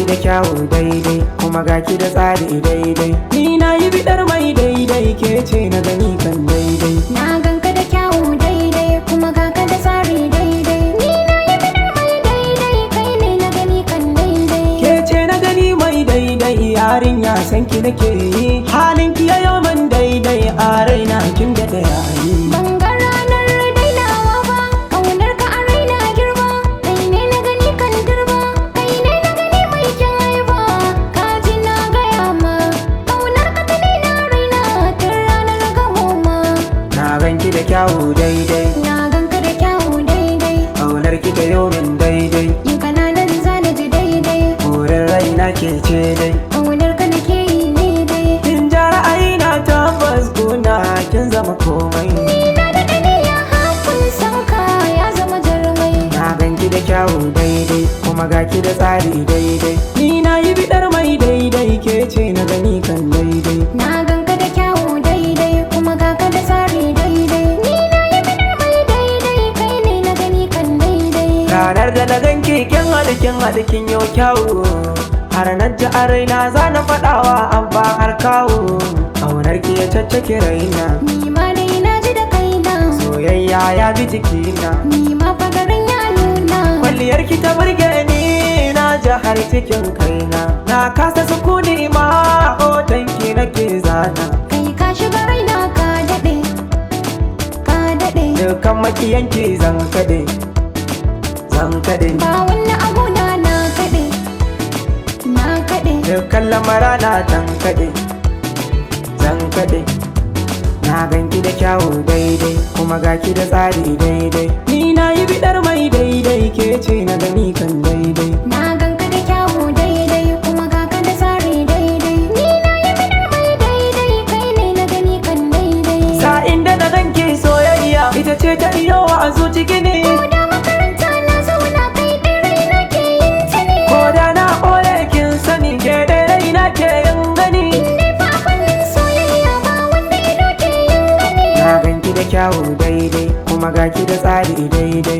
da kyawu daidai kuma ga ki da tsari daidai. Ni na yi bidar mai daidai ke ce na gani kan daidai. Na ganka da kyawu daidai kuma ga ka da tsari daidai. Ni na yi bidar mai daidai kai ne na gani kan daidai. Ke ce na gani mai daidai yarinya san ki nake yi. Halin ki yayo man daidai a raina kin da yayi. Ban ga ranar dainawa ba, ƙaunar ka a raina girma. Kai ne na gani kan dirba, kai ne na gani mai kyan haiba. Ka ji na gaya ma, ƙaunar ka ta na raina tun ranar gamo ma. Na ganki da kyawu daidai, Na ganka da kyawu daidai, ƙaunar ki ta yau min daidai. yin kananan zana ji daidai. Horon raina ke ce dai. Ƙaunar ka nake yi ne dai. Kin ja ra'ayina tabbas guna kin zama komai. Ni na da ɗaniya hakun san ka ya zama jarumai. Na ganki da kyawu daidai kuma ga ki da tsari daidai. Ni na yi bidar mai daidai ke ce na gani kan daidai. Na ganka da kyawu daidai kuma ga ka da tsari daidai. Ni na yi bidar mai daidai kai ne na gani kan daidai. Ranar da na ganki kin haɗu kin yau kyawu. Har na ji a raina za na faɗawa abba har kawo. Ƙaunar ki ya caccake raina, Ni ma dai na ji da kaina. soyayya ya bi jikina. Ni ma fagarin ya nuna. Kwalliyar ki ta burge ni na ji har cikin kaina. Na kasa sukuni ma hoton ki nake zana. Kai ka shiga raina ka daɗe. Ka daɗe. Dukan makiyanki zan kaɗe, zan kaɗe. Ba wani abu na kaɗe. Na kaɗe. Dukan lamara na tan kaɗe, zan kaɗe. Na ganki da kyawu daidai kuma ga ki da tsari daidai. Ni na yi bidar mai daidai ke ce na gani kan daidai. Na ganka da kyawu daidai kuma ga ka da tsari daidai. Ni na yi bidar mai daidai kai ne na gani kan daidai. Sa'in da na ganki soyayya ita ce ta iyo a zuci gini. Ko da makaranta na zauna kai ɗin raina ke yin ta ne. Ko da na ɓoye kin sani ke da raina ke yin gani. Indai fa a fannin soyayya ba wanda ido ke yin gani. Na ganki da kyawu daidai kuma ga ki da tsari daidai.